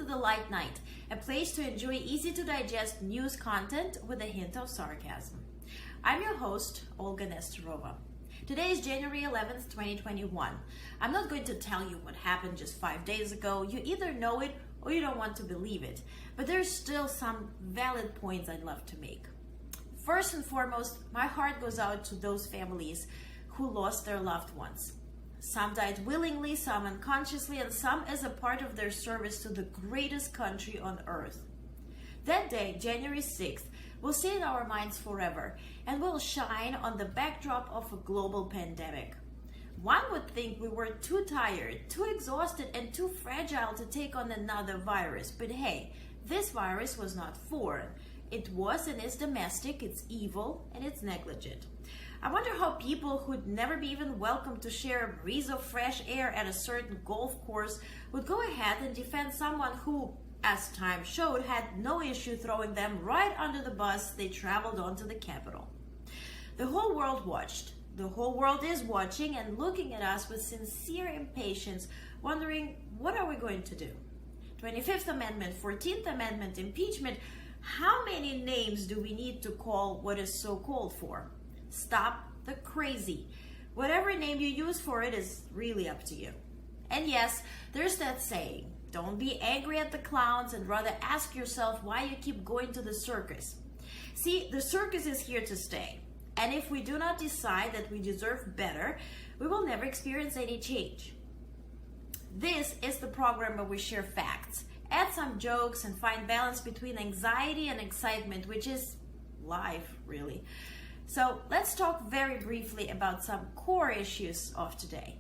the Lite Night, a place to enjoy easy-to-digest news content with a hint of sarcasm. I'm your host, Olga Nesterova. Today is January 11th, 2021. I'm not going to tell you what happened just 5 days ago. You either know it or you don't want to believe it. But there's still some valid points I'd love to make. First and foremost, my heart goes out to those families who lost their loved ones. Some died willingly, some unconsciously, and some as a part of their service to the greatest country on earth. That day, January 6th, will stay in our minds forever and will shine on the backdrop of a global pandemic. One would think we were too tired, too exhausted, and too fragile to take on another virus. But hey, this virus was not foreign. It was and is domestic, it's evil, and it's negligent. I wonder how people who'd never be even welcome to share a breeze of fresh air at a certain golf course would go ahead and defend someone who, as time showed, had no issue throwing them right under the bus they traveled onto the Capitol. The whole world watched. The whole world is watching and looking at us with sincere impatience, wondering, what are we going to do? 25th Amendment, 14th Amendment, impeachment. How many names do we need to call what is so called for? Stop the crazy. Whatever name you use for it is really up to you. And yes, there's that saying, don't be angry at the clowns and rather ask yourself why you keep going to the circus. See, the circus is here to stay. And if we do not decide that we deserve better, we will never experience any change. This is the program where we share facts, add some jokes, and find balance between anxiety and excitement, which is life, really. So let's talk very briefly about some core issues of today.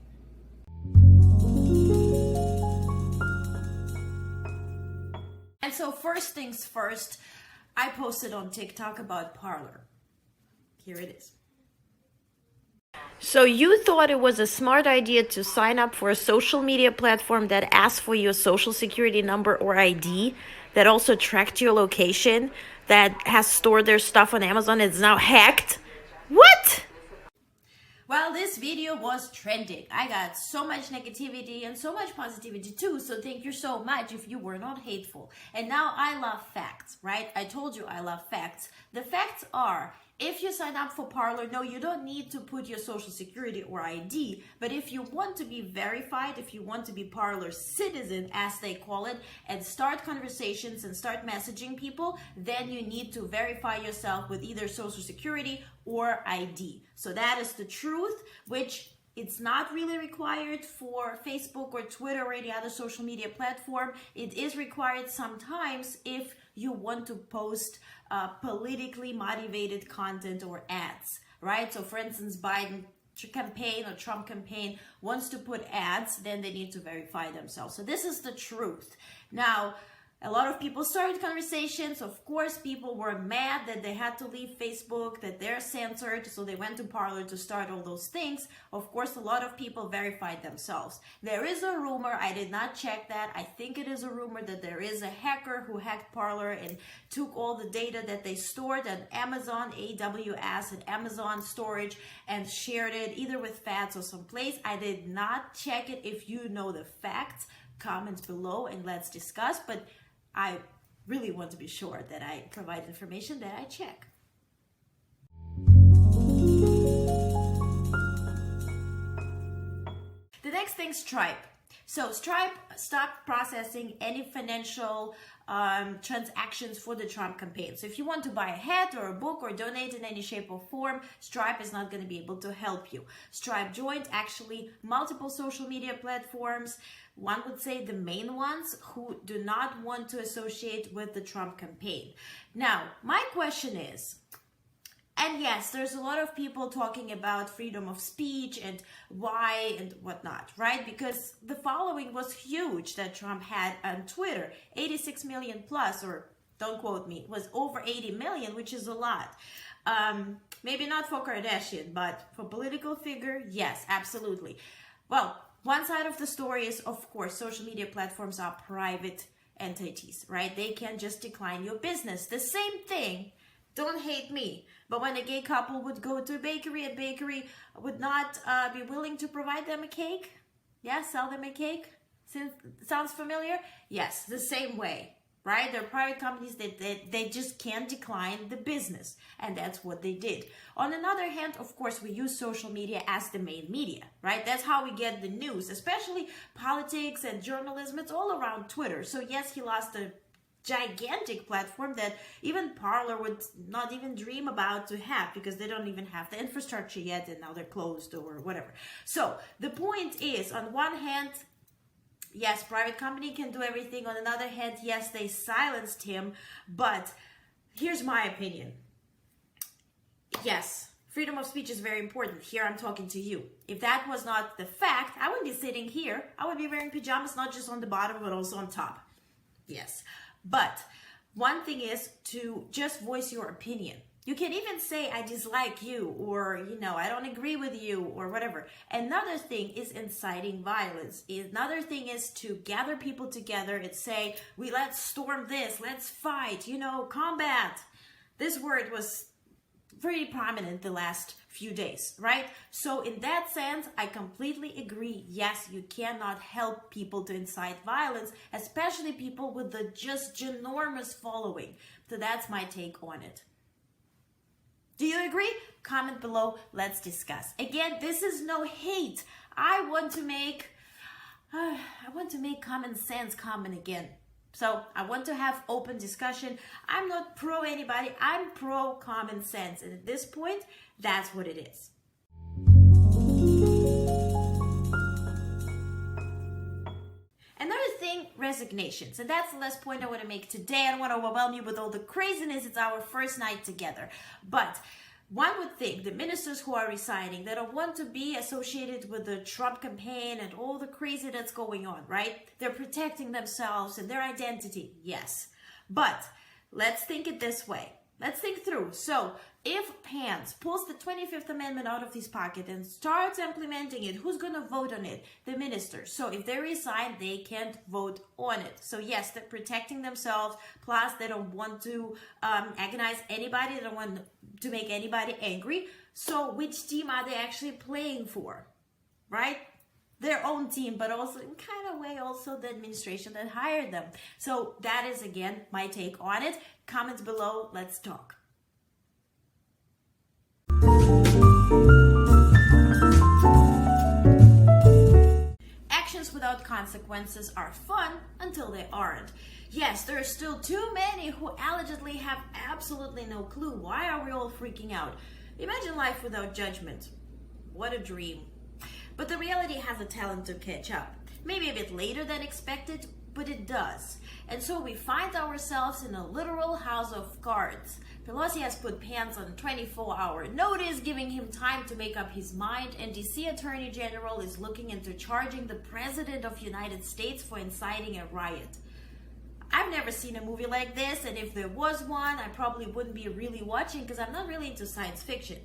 And so first things first, I posted on TikTok about Parler. Here it is. So you thought it was a smart idea to sign up for a social media platform that asks for your social security number or ID, that also tracked your location, that has stored their stuff on Amazon and is now hacked? What? Well, this video was trending. I got so much negativity and so much positivity too, so thank you so much if you were not hateful. And now I love facts, right? I told you I love facts. The facts are, if you sign up for Parler, no, you don't need to put your social security or ID, but if you want to be verified, if you want to be Parler citizen, as they call it, and start conversations and start messaging people, then you need to verify yourself with either social security or ID. So that is the truth, which it's not really required for Facebook or Twitter or any other social media platform. It is required sometimes if you want to post politically motivated content or ads, right? So for instance, Biden campaign or Trump campaign wants to put ads, then they need to verify themselves. So this is the truth. Now, a lot of people started conversations. Of course, people were mad that they had to leave Facebook, that they're censored, so they went to Parler to start all those things. Of course, a lot of people verified themselves. There is a rumor, I did not check that, I think it is a rumor that there is a hacker who hacked Parler and took all the data that they stored at Amazon, AWS, and Amazon storage and shared it either with FATS or someplace. I did not check it. If you know the facts, comment below and let's discuss. But I really want to be sure that I provide information that I check. The next thing, Stripe. So Stripe stopped processing any financial transactions for the Trump campaign. So if you want to buy a hat or a book or donate in any shape or form, Stripe is not going to be able to help you. Stripe joined actually multiple social media platforms. One would say the main ones who do not want to associate with the Trump campaign. Now, my question is, and yes, there's a lot of people talking about freedom of speech and why and whatnot, right? Because the following was huge that Trump had on Twitter, 86 million plus, or don't quote me, it was over 80 million, which is a lot. Maybe not for Kardashian, but for political figure, yes, absolutely. Well, one side of the story is, of course, social media platforms are private entities, right? They can just decline your business. The same thing, don't hate me, but when a gay couple would go to a bakery would not be willing to provide them a cake, yeah, sell them a cake. Sounds familiar? Yes, the same way, right? They're private companies that they just can't decline the business, and that's what they did. On another hand, of course, we use social media as the main media, right? That's how we get the news, especially politics and journalism. It's all around Twitter. So yes, he lost a gigantic platform that even Parler would not even dream about to have, because they don't even have the infrastructure yet, and now they're closed or whatever. So the point is, on one hand, yes, private company can do everything. On another hand, yes, they silenced him. But here's my opinion. Yes, freedom of speech is very important. Here I'm talking to you. If that was not the fact, I wouldn't be sitting here. I would be wearing pajamas, not just on the bottom, but also on top. Yes. But one thing is to just voice your opinion. You can even say, I dislike you, or, I don't agree with you, or whatever. Another thing is inciting violence. Another thing is to gather people together and say, let's storm this, let's fight, combat. This word was pretty prominent the last few days, right? So in that sense, I completely agree. Yes, you cannot help people to incite violence, especially people with the just ginormous following. So that's my take on it. Do you agree? Comment below. Let's discuss. Again, this is no hate. I want to make common sense common again. So I want to have open discussion. I'm not pro anybody. I'm pro common sense. And at this point, that's what it is. Another thing, resignations. And that's the last point I want to make today. I don't want to overwhelm you with all the craziness. It's our first night together. But one would think the ministers who are resigning, they don't want to be associated with the Trump campaign and all the crazy that's going on, right? They're protecting themselves and their identity. Yes. But let's think it this way. Let's think through. So if Pence pulls the 25th Amendment out of his pocket and starts implementing it, who's going to vote on it? The ministers. So if they resign, they can't vote on it. So yes, they're protecting themselves. Plus, they don't want to agonize anybody. They don't want to make anybody angry. So which team are they actually playing for? Right? Their own team, but also in kind of way also the administration that hired them. So that is, again, my take on it. Comments below. Let's talk. Actions without consequences are fun until they aren't. Yes, there are still too many who allegedly have absolutely no clue. Why are we all freaking out? Imagine life without judgment. What a dream. But the reality has a talent to catch up. Maybe a bit later than expected, but it does. And so we find ourselves in a literal house of cards. Pelosi has put Pence on 24-hour notice, giving him time to make up his mind, and DC Attorney General is looking into charging the President of the United States for inciting a riot. I've never seen a movie like this, and if there was one, I probably wouldn't be really watching because I'm not really into science fiction.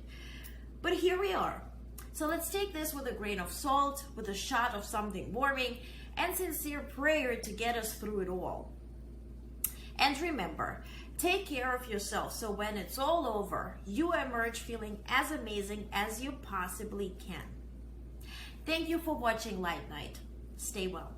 But here we are. So let's take this with a grain of salt, with a shot of something warming, and sincere prayer to get us through it all. And remember, take care of yourself so when it's all over, you emerge feeling as amazing as you possibly can. Thank you for watching Lite Night. Stay well.